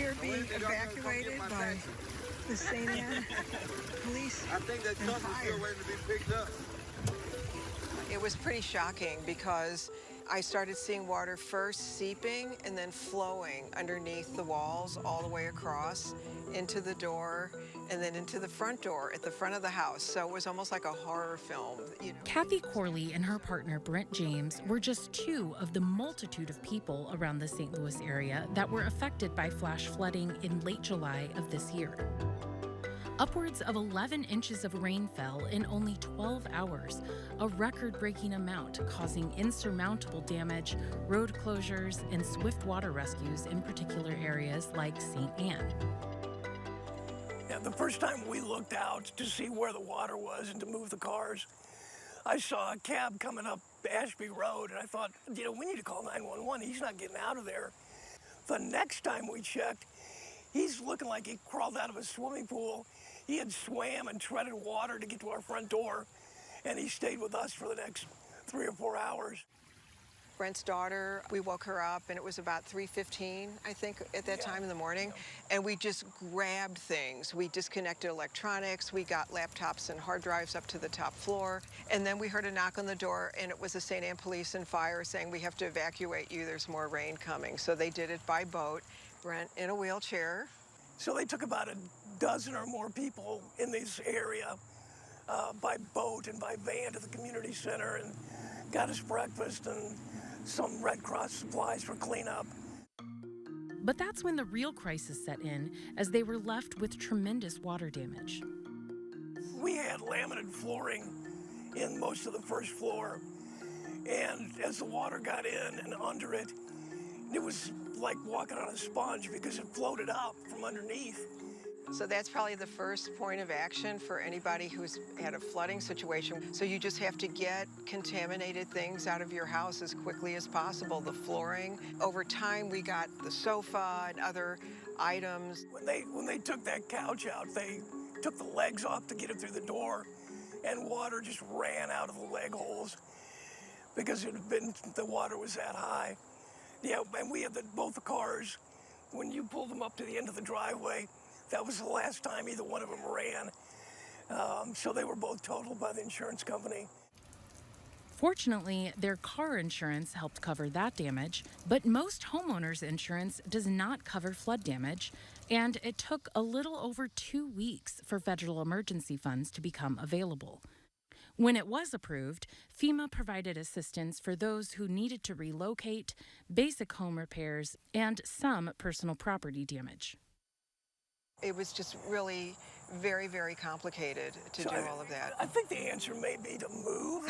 they're being evacuated by the St. Anne police. I think that truck is still waiting to be picked up. It was pretty shocking because I started seeing water first seeping and then flowing underneath the walls all the way across into the door and then into the front door at the front of the house. So it was almost like a horror film. Kathy Corley and her partner Brent James were just two of the multitude of people around the St. Louis area that were affected by flash flooding in late July of this year. Upwards of 11 inches of rain fell in only 12 hours, a record-breaking amount causing insurmountable damage, road closures, and swift water rescues in particular areas like St. Anne. Yeah, the first time we looked out to see where the water was and to move the cars, I saw a cab coming up Ashby Road, and I thought, we need to call 911. He's not getting out of there. The next time we checked, he's looking like he crawled out of a swimming pool. He had swam and treaded water to get to our front door, and he stayed with us for the next 3 or 4 hours. Brent's daughter, we woke her up, and it was about 3:15, I think, at that time in the morning, and we just grabbed things. We disconnected electronics, we got laptops and hard drives up to the top floor, and then we heard a knock on the door, and it was the St. Anne Police and Fire saying, we have to evacuate you, there's more rain coming. So they did it by boat. Brent in a wheelchair. So they took about a dozen or more people in this area by boat and by van to the community center and got us breakfast and some Red Cross supplies for cleanup. But that's when the real crisis set in, as they were left with tremendous water damage. We had laminate flooring in most of the first floor, and as the water got in and under it, it was like walking on a sponge because it floated up from underneath. So that's probably the first point of action for anybody who's had a flooding situation. So you just have to get contaminated things out of your house as quickly as possible. The flooring. Over time, we got the sofa and other items. When they took that couch out, they took the legs off to get it through the door, and water just ran out of the leg holes because the water was that high. Yeah, and we had both the cars. When you pulled them up to the end of the driveway, that was the last time either one of them ran. So they were both totaled by the insurance company. Fortunately, their car insurance helped cover that damage, but most homeowners' insurance does not cover flood damage, and it took a little over 2 weeks for federal emergency funds to become available. When it was approved, FEMA provided assistance for those who needed to relocate, basic home repairs, and some personal property damage. It was just really very, very complicated to do all of that. I think the answer may be to move.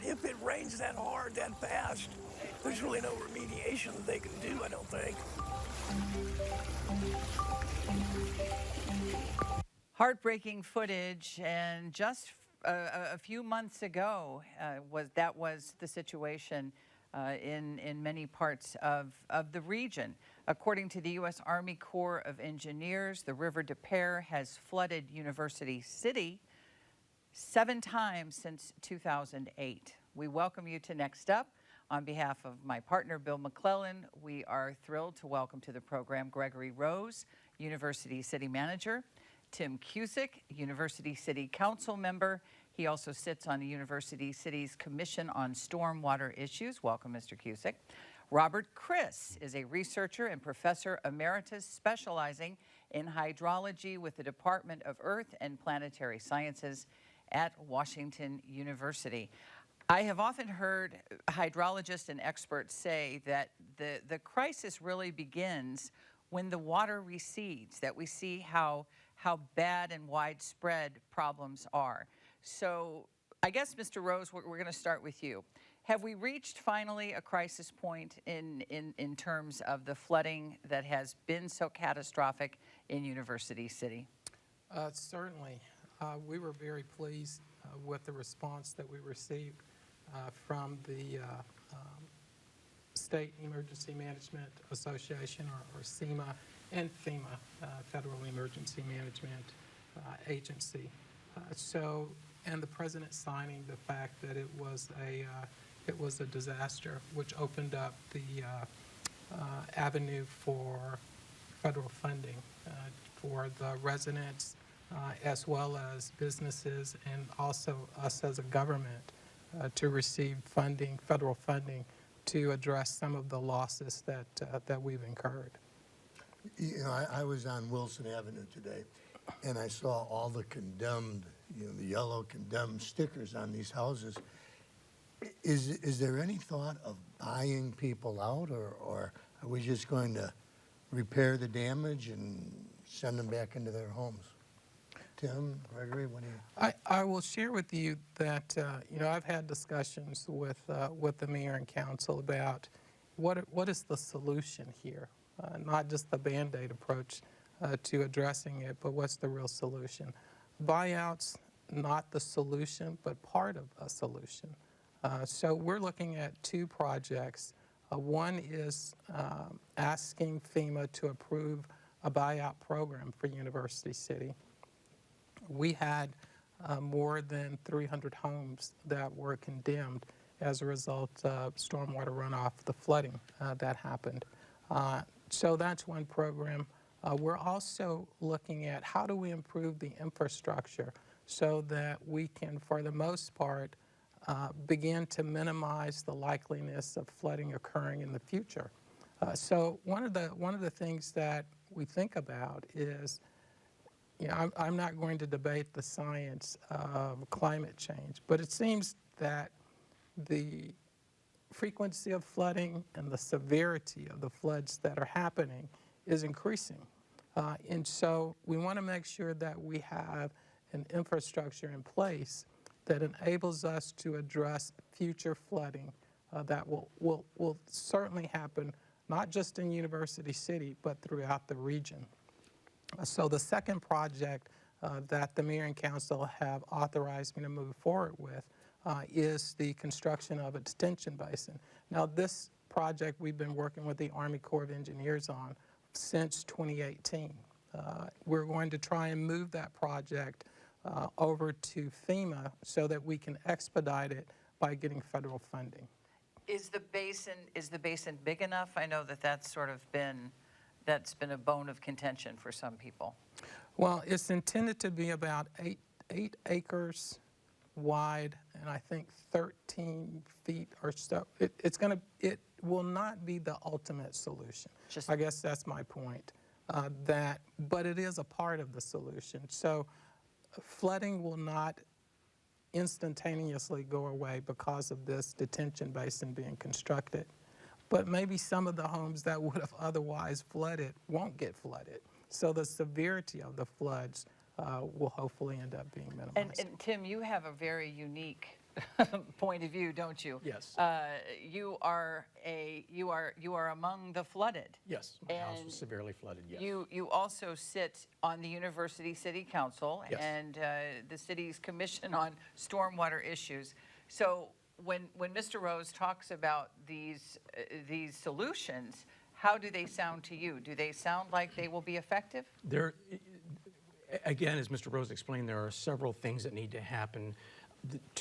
If it rains that hard, that fast, there's really no remediation that they can do, I don't think. Heartbreaking footage, and just a few months ago was the situation in many parts of the region. According to the U.S. Army Corps of Engineers, the River des Peres has flooded University City 7 times since 2008. We welcome you to Next Up. On behalf of my partner, Bill McClellan, we are thrilled to welcome to the program Gregory Rose, University City Manager, Tim Cusick, University City Council Member. He also sits on the University City's Commission on Stormwater Issues. Welcome, Mr. Cusick. Robert Criss is a researcher and professor emeritus specializing in hydrology with the Department of Earth and Planetary Sciences at Washington University. I have often heard hydrologists and experts say that the crisis really begins when the water recedes, that we see how bad and widespread problems are. So I guess, Mr. Rose, we're going to start with you. Have we reached finally a crisis point in terms of the flooding that has been so catastrophic in University City? Certainly. We were very pleased with the response that we received from the State Emergency Management Association, or SEMA, and FEMA, Federal Emergency Management Agency. And the President signing the fact that it was a disaster, which opened up the avenue for federal funding for the residents as well as businesses and also us as a government to receive funding, federal funding, to address some of the losses that we've incurred. You know, I was on Wilson Avenue today, and I saw all the condemned, you know, the yellow condemned stickers on these houses. Is there any thought of buying people out, or are we just going to repair the damage and send them back into their homes? Tim, Gregory, what do you? I will share with you that you know, I've had discussions with the mayor and council about what is the solution here, not just the Band-Aid approach to addressing it, but what's the real solution? Buyouts, not the solution, but part of a solution. So we're looking at two projects. One is asking FEMA to approve a buyout program for University City. We had more than 300 homes that were condemned as a result of stormwater runoff, the flooding that happened. So that's one program. We're also looking at how do we improve the infrastructure so that we can, for the most part, begin to minimize the likeliness of flooding occurring in the future. So one of the things that we think about is, you know, I'm not going to debate the science of climate change, but it seems that the frequency of flooding and the severity of the floods that are happening is increasing. And so we want to make sure that we have an infrastructure in place that enables us to address future flooding that will certainly happen, not just in University City, but throughout the region. So the second project that the mayor and council have authorized me to move forward with is the construction of a detention basin. Now, this project we've been working with the Army Corps of Engineers on since 2018. We're going to try and move that project over to FEMA so that we can expedite it by getting federal funding. Is the basin big enough? I know that that's been a bone of contention for some people. Well, it's intended to be about eight acres wide and I think 13 feet or so. It will not be the ultimate solution. I guess that's my point. But it is a part of the solution. So flooding will not instantaneously go away because of this detention basin being constructed. But maybe some of the homes that would have otherwise flooded won't get flooded. So the severity of the floods will hopefully end up being minimized. And Tim, you have a very unique point of view, don't you? Yes. You are among the flooded. Yes, my house was severely flooded, yes. You also sit on the University City Council, yes, and the city's commission on stormwater issues. So when Mr. Rose talks about these solutions, how do they sound to you? Do they sound like they will be effective? Again, as Mr. Rose explained, there are several things that need to happen.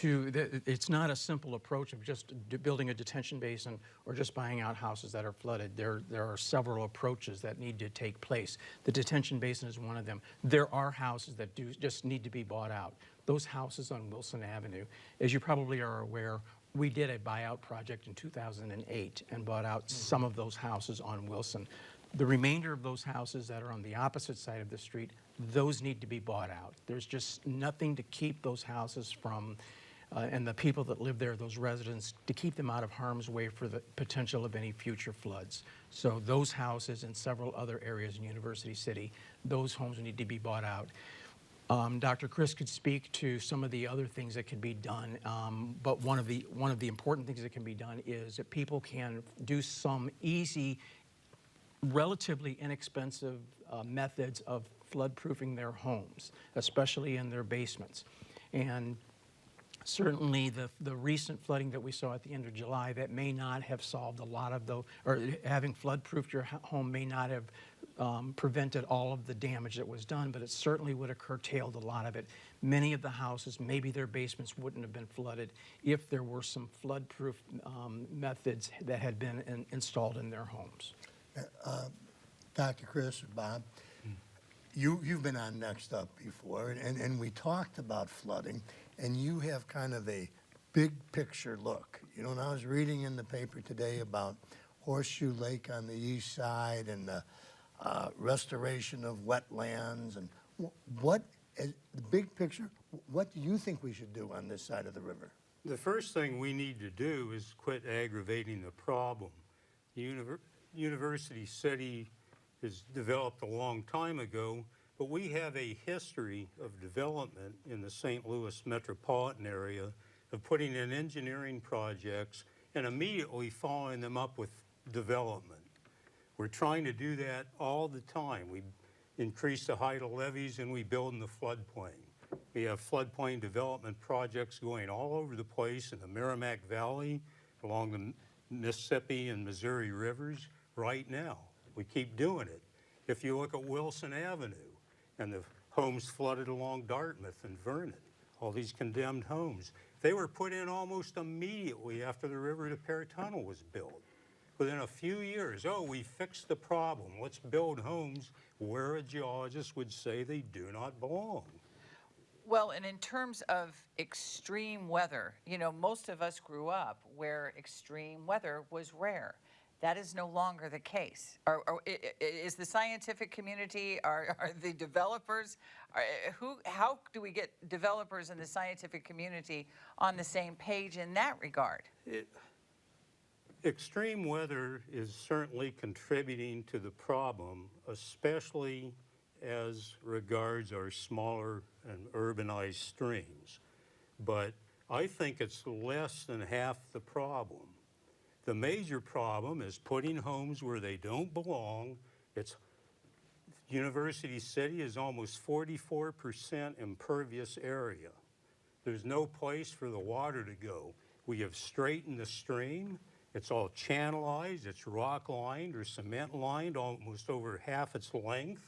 It's not a simple approach of just building a detention basin or just buying out houses that are flooded. There are several approaches that need to take place. The detention basin is one of them. There are houses that just need to be bought out. Those houses on Wilson Avenue, as you probably are aware, we did a buyout project in 2008 and bought out some of those houses on Wilson. The remainder of those houses that are on the opposite side of the street, those need to be bought out. There's just nothing to keep those houses from, and the people that live there, those residents, to keep them out of harm's way for the potential of any future floods. So those houses and several other areas in University City, those homes need to be bought out. Dr. Criss could speak to some of the other things that can be done, but one of the important things that can be done is that people can do some easy, relatively inexpensive methods of flood-proofing their homes, especially in their basements. And certainly the recent flooding that we saw at the end of July, that may not have solved a lot of those, or having flood-proofed your home may not have prevented all of the damage that was done, but it certainly would have curtailed a lot of it. Many of the houses, maybe their basements wouldn't have been flooded if there were some flood-proof methods that had been installed in their homes. Dr. Criss or Bob, you've been on Next Up before, and we talked about flooding, and you have kind of a big picture look. You know, and I was reading in the paper today about Horseshoe Lake on the east side and the restoration of wetlands, and what, as the big picture, what do you think we should do on this side of the river? The first thing we need to do is quit aggravating the problem. University City is developed a long time ago, but we have a history of development in the St. Louis metropolitan area of putting in engineering projects and immediately following them up with development. We're trying to do that all the time. We increase the height of levees and we build in the floodplain. We have floodplain development projects going all over the place in the Merrimack Valley, along the Mississippi and Missouri rivers right now. We keep doing it. If you look at Wilson Avenue and the homes flooded along Dartmouth and Vernon, all these condemned homes, they were put in almost immediately after the River to Pear Tunnel was built. Within a few years, oh, we fixed the problem. Let's build homes where a geologist would say they do not belong. Well, and in terms of extreme weather, you know, most of us grew up where extreme weather was rare. That is no longer the case. Is the scientific community, are the developers, how do we get developers in the scientific community on the same page in that regard? Extreme weather is certainly contributing to the problem, especially as regards our smaller and urbanized streams. But I think it's less than half the problem. The major problem is putting homes where they don't belong. University City is almost 44% impervious area. There's no place for the water to go. We have straightened the stream. It's all channelized, it's rock lined or cement lined almost over half its length.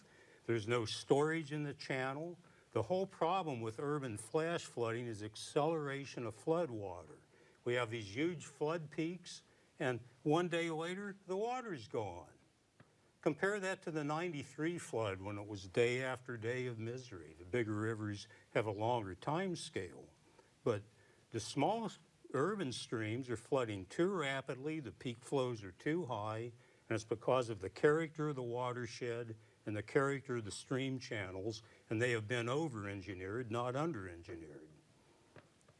There's no storage in the channel. The whole problem with urban flash flooding is acceleration of flood water. We have these huge flood peaks, and one day later, the water's gone. Compare that to the '93 flood when it was day after day of misery. The bigger rivers have a longer time scale, but the smallest urban streams are flooding too rapidly, the peak flows are too high, and it's because of the character of the watershed and the character of the stream channels, and they have been over-engineered, not under-engineered.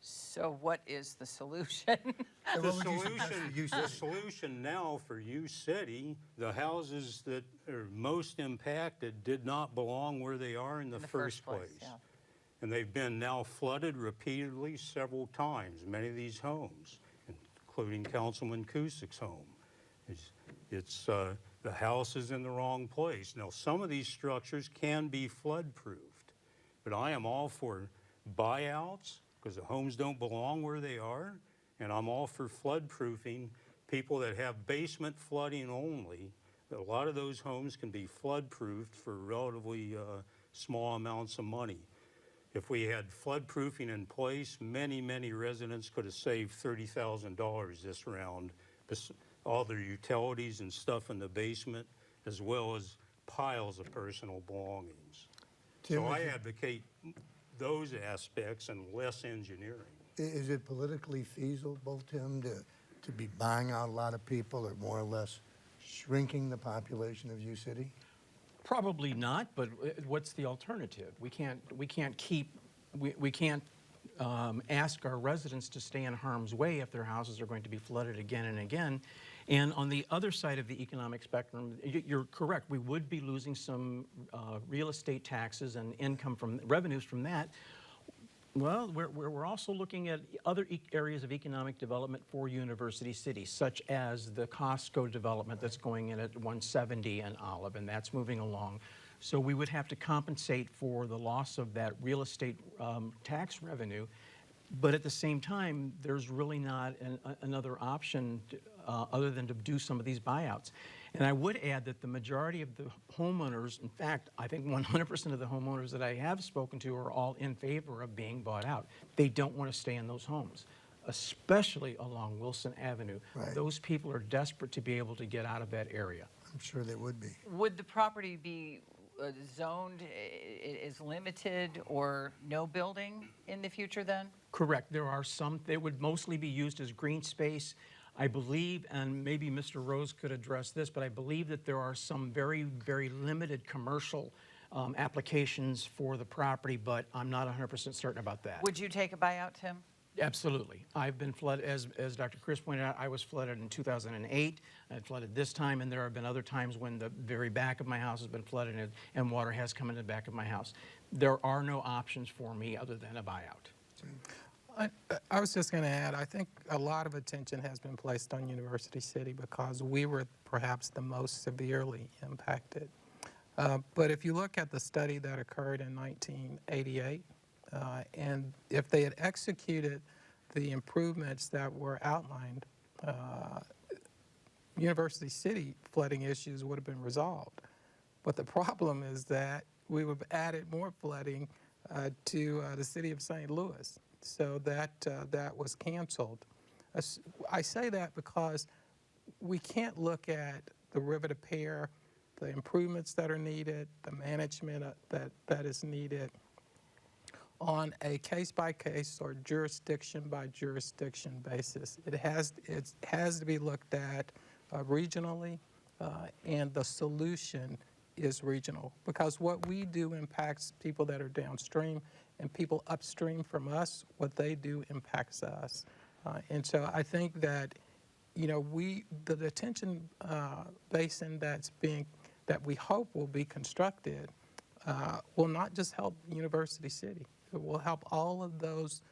So what is the solution? The solution now for U City, the houses that are most impacted did not belong where they are in the first place. Yeah. And they've been now flooded repeatedly several times, many of these homes, including Councilman Cusick's home. The house is in the wrong place. Now, some of these structures can be flood-proofed, but I am all for buyouts because the homes don't belong where they are, and I'm all for flood-proofing people that have basement flooding only. A lot of those homes can be flood-proofed for relatively small amounts of money. If we had flood-proofing in place, many, many residents could have saved $30,000 this round. All their utilities and stuff in the basement, as well as piles of personal belongings. Tim, so I advocate those aspects and less engineering. Is it politically feasible, Tim, to be buying out a lot of people or more or less shrinking the population of U City? Probably not, but what's the alternative? We can't ask our residents to stay in harm's way if their houses are going to be flooded again and again. And on the other side of the economic spectrum, you're correct, we would be losing some real estate taxes and income from revenues from that. Well, we're also looking at other areas of economic development for University City, such as the Costco development that's going in at 170 and Olive, and that's moving along. So we would have to compensate for the loss of that real estate tax revenue, but at the same time, there's really not another option other than to do some of these buyouts. And I would add that the majority of the homeowners, in fact, I think 100% of the homeowners that I have spoken to are all in favor of being bought out. They don't want to stay in those homes. especially along Wilson Avenue. Right. Those people are desperate to be able to get out of that area. I'm sure they would be. Would the property be zoned as limited or no building in the future then? Correct. There are some, they would mostly be used as green space. I believe, and maybe Mr. Rose could address this, but I believe that there are some very, very limited commercial applications for the property, but I'm not 100% certain about that. Would you take a buyout, Tim? Absolutely. I've been flooded, as Dr. Criss pointed out, I was flooded in 2008. I had flooded this time, and there have been other times when the very back of my house has been flooded and water has come in the back of my house. There are no options for me other than a buyout. I was just going to add, I think a lot of attention has been placed on University City because we were perhaps the most severely impacted. But if you look at the study that occurred in 1988, and if they had executed the improvements that were outlined, University City flooding issues would have been resolved. But the problem is that we would have added more flooding to the city of St. Louis. So that was canceled. I say that because we can't look at the river to pair, the improvements that are needed, the management that is needed on a case-by-case or jurisdiction-by-jurisdiction basis. It has to be looked at regionally, and the solution is regional, because what we do impacts people that are downstream, and people upstream from us, what they do impacts us. And so I think that, you know, the detention basin that we hope will be constructed will not just help University City. It will help all of those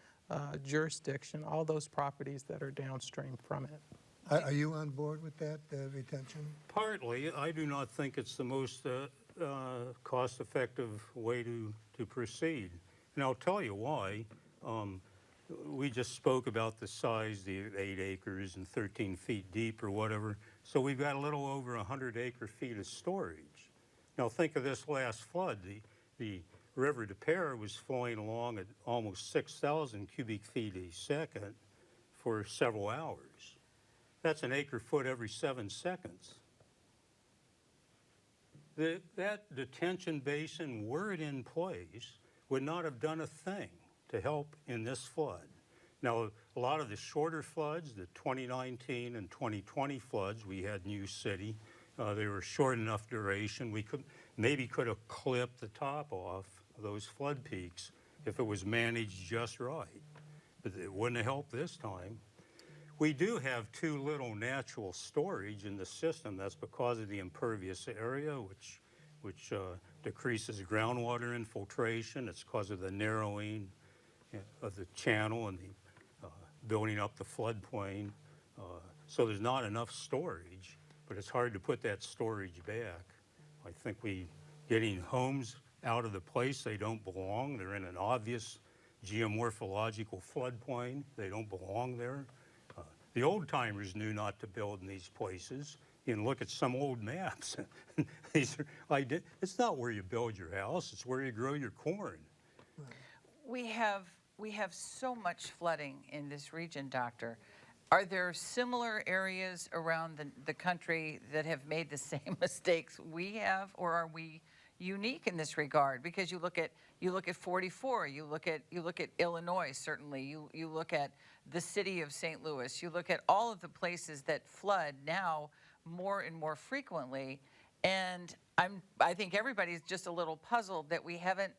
jurisdictions, all those properties that are downstream from it. Are you on board with that retention? Partly. I do not think it's the most cost-effective way to proceed. And I'll tell you why. We just spoke about the size, the 8 acres and 13 feet deep or whatever. So we've got a little over 100 acre-feet of storage. Now think of this last flood. The river de Pere was flowing along at almost 6,000 cubic feet a second for several hours. That's an acre-foot every 7 seconds. That detention basin, were it in place, would not have done a thing to help in this flood. Now, a lot of the shorter floods, the 2019 and 2020 floods we had in New City, they were short enough duration. We could have clipped the top off those flood peaks if it was managed just right. But it wouldn't have helped this time. We do have too little natural storage in the system. That's because of the impervious area, which decreases groundwater infiltration. It's because of the narrowing of the channel and the building up the floodplain. So there's not enough storage, but it's hard to put that storage back. I think getting homes out of the place they don't belong. They're in an obvious geomorphological floodplain. They don't belong there. The old timers knew not to build in these places. You can look at some old maps. It's not where you build your house, it's where you grow your corn. We have so much flooding in this region, Doctor. Are there similar areas around the country that have made the same mistakes we have, or are we unique in this regard? Because you look at 44, you look at Illinois, certainly, you look at the city of St. Louis, you look at all of the places that flood now more and more frequently, and I think everybody's just a little puzzled that we haven't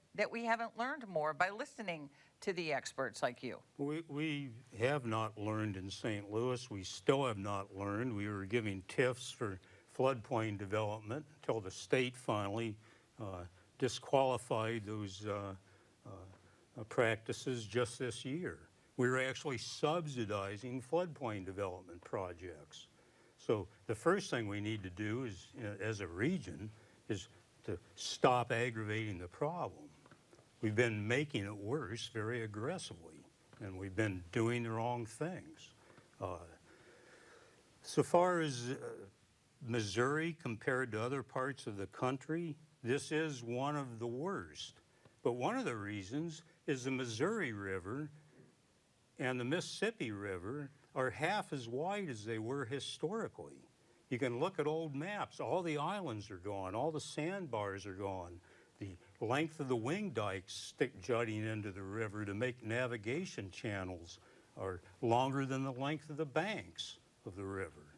learned more by listening to the experts like you. We have not learned in St. Louis. We still have not learned. We were giving TIFs for floodplain development until the state finally disqualified those practices just this year. We were actually subsidizing floodplain development projects. So the first thing we need to do is, as a region, is to stop aggravating the problem. We've been making it worse very aggressively, and we've been doing the wrong things. So far as Missouri compared to other parts of the country, this is one of the worst. But one of the reasons is the Missouri River and the Mississippi River are half as wide as they were historically. You can look at old maps. All the islands are gone. All the sandbars are gone. The length of the wing dikes jutting into the river to make navigation channels are longer than the length of the banks of the river.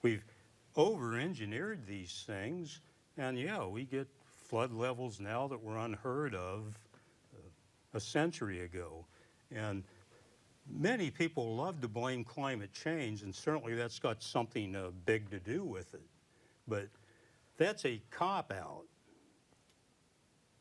We've over-engineered these things, and yeah, we get flood levels now that were unheard of a century ago. And many people love to blame climate change, and certainly that's got something big to do with it. But that's a cop-out,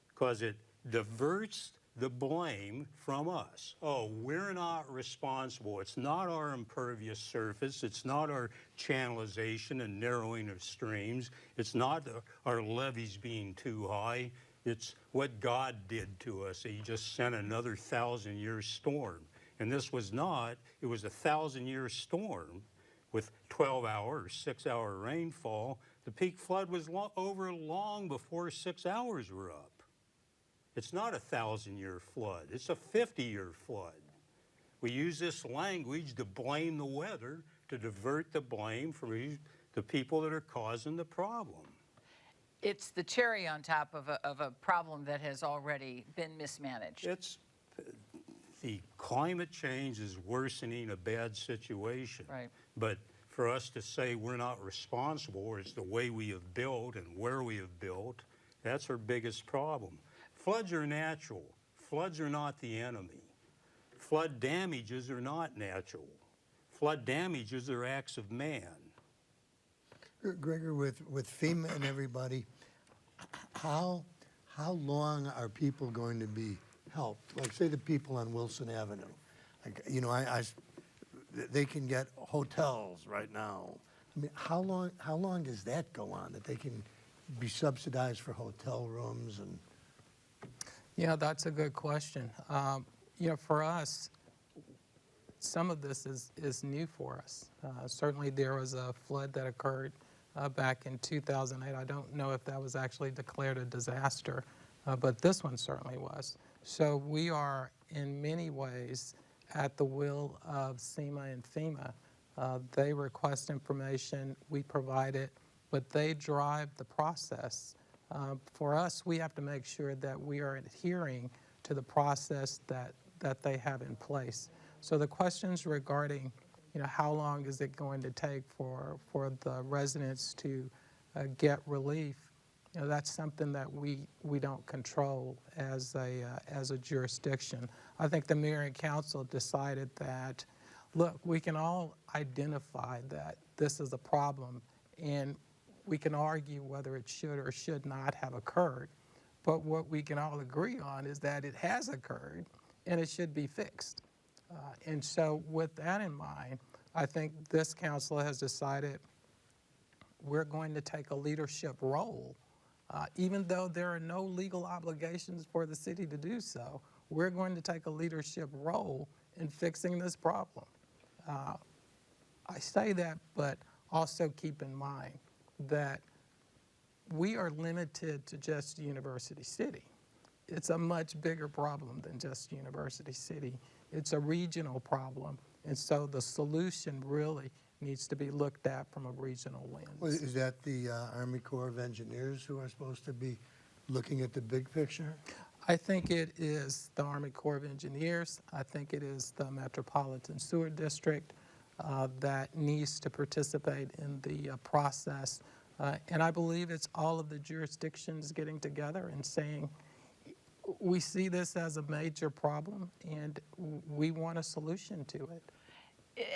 because it diverts the blame from us. Oh, we're not responsible. It's not our impervious surface. It's not our channelization and narrowing of streams. It's not our levees being too high. It's what God did to us. He just sent another 1,000-year storm. And this was not, it was a 1,000-year storm with 12-hour or 6-hour rainfall. The peak flood was over long before 6 hours were up. It's not a 1,000-year flood. It's a 50-year flood. We use this language to blame the weather, to divert the blame from the people that are causing the problem. It's the cherry on top of a problem that has already been mismanaged. The climate change is worsening a bad situation. Right. But for us to say we're not responsible, or it's the way we have built and where we have built, that's our biggest problem. Floods are natural. Floods are not the enemy. Flood damages are not natural. Flood damages are acts of man. Gregory, with FEMA and everybody, how long are people going to be helped? Like, say, the people on Wilson Avenue. Like, you know, they can get hotels right now. I mean, how long does that go on, that they can be subsidized for hotel rooms? And Yeah, that's a good question. You know, for us, some of this is new for us. Certainly there was a flood that occurred back in 2008. I don't know if that was actually declared a disaster, but this one certainly was. So we are in many ways at the will of SEMA and FEMA. They request information, we provide it, but they drive the process. For us, we have to make sure that we are adhering to the process that they have in place. So the questions regarding, you know, how long is it going to take for the residents to get relief, you know, that's something that we don't control as a jurisdiction. I think the mayor and council decided that, look, we can all identify that this is a problem, and we can argue whether it should or should not have occurred, but what we can all agree on is that it has occurred and it should be fixed. And so with that in mind, I think this council has decided we're going to take a leadership role. Even though there are no legal obligations for the city to do so, we're going to take a leadership role in fixing this problem. I say that, but also keep in mind that we are limited to just University City. It's a much bigger problem than just University City. It's a regional problem, and so the solution really needs to be looked at from a regional lens. well, is that the Army Corps of Engineers who are supposed to be looking at the big picture? I think it is the Army Corps of Engineers. I think it is the Metropolitan Sewer District that needs to participate in the process. And I believe it's all of the jurisdictions getting together and saying, we see this as a major problem and we want a solution to it.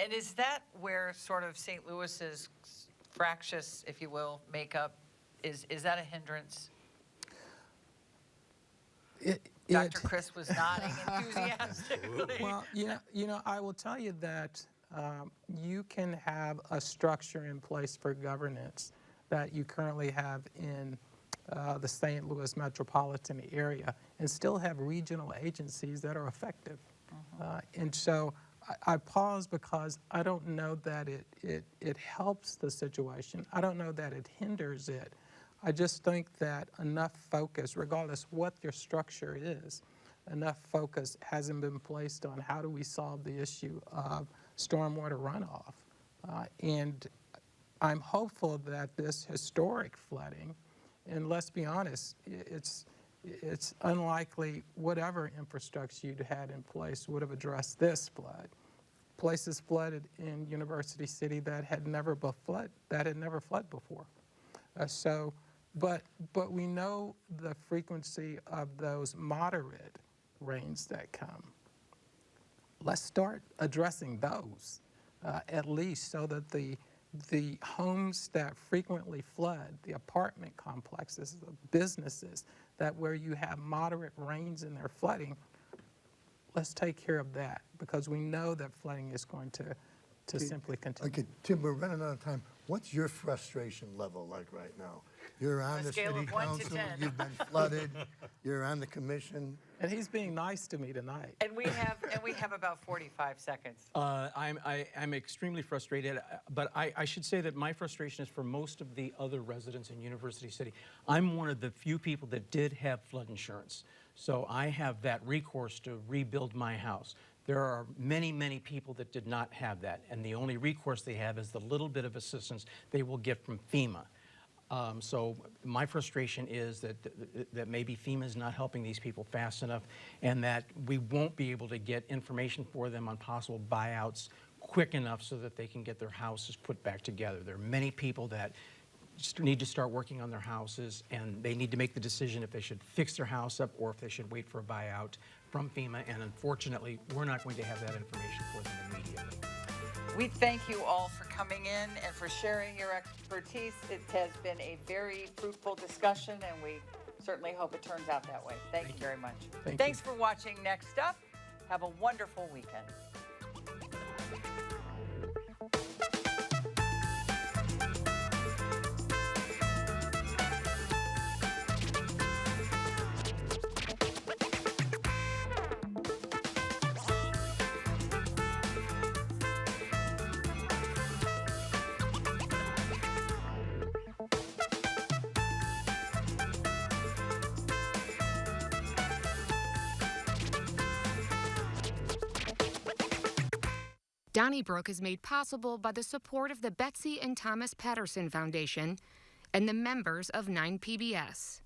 And is that where sort of St. Louis's fractious, if you will, makeup, is that a hindrance? Dr. Criss was nodding enthusiastically. Well, you know, I will tell you that you can have a structure in place for governance that you currently have in the St. Louis metropolitan area and still have regional agencies that are effective. And so I pause because I don't know that it helps the situation. I don't know that it hinders it. I just think that enough focus, regardless what your structure is, enough focus hasn't been placed on how do we solve the issue of stormwater runoff. And I'm hopeful that this historic flooding, and let's be honest, it's unlikely whatever infrastructure you'd had in place would have addressed this flood. Places flooded in University City that had never flooded before. But we know the frequency of those moderate rains that come. Let's start addressing those at least, so that the homes that frequently flood, the apartment complexes, the businesses that where you have moderate rains in their flooding, let's take care of that, because we know that flooding is going to simply continue. Okay, Tim, we're running out of time. What's your frustration level like right now? You're on the city council, you've been flooded, you're on the commission. And he's being nice to me tonight. And we have about 45 seconds. I'm extremely frustrated, but I should say that my frustration is for most of the other residents in University City. I'm one of the few people that did have flood insurance, so I have that recourse to rebuild my house. There are many, many people that did not have that, and the only recourse they have is the little bit of assistance they will get from FEMA. So my frustration is that maybe FEMA is not helping these people fast enough, and that we won't be able to get information for them on possible buyouts quick enough so that they can get their houses put back together. There are many people that need to start working on their houses, and they need to make the decision if they should fix their house up or if they should wait for a buyout from FEMA, and unfortunately, we're not going to have that information for them immediately. We thank you all for coming in and for sharing your expertise. It has been a very fruitful discussion, and we certainly hope it turns out that way. Thank you very much. Thanks for watching Next Up. Have a wonderful weekend. Donnybrook is made possible by the support of the Betsy and Thomas Patterson Foundation and the members of 9PBS.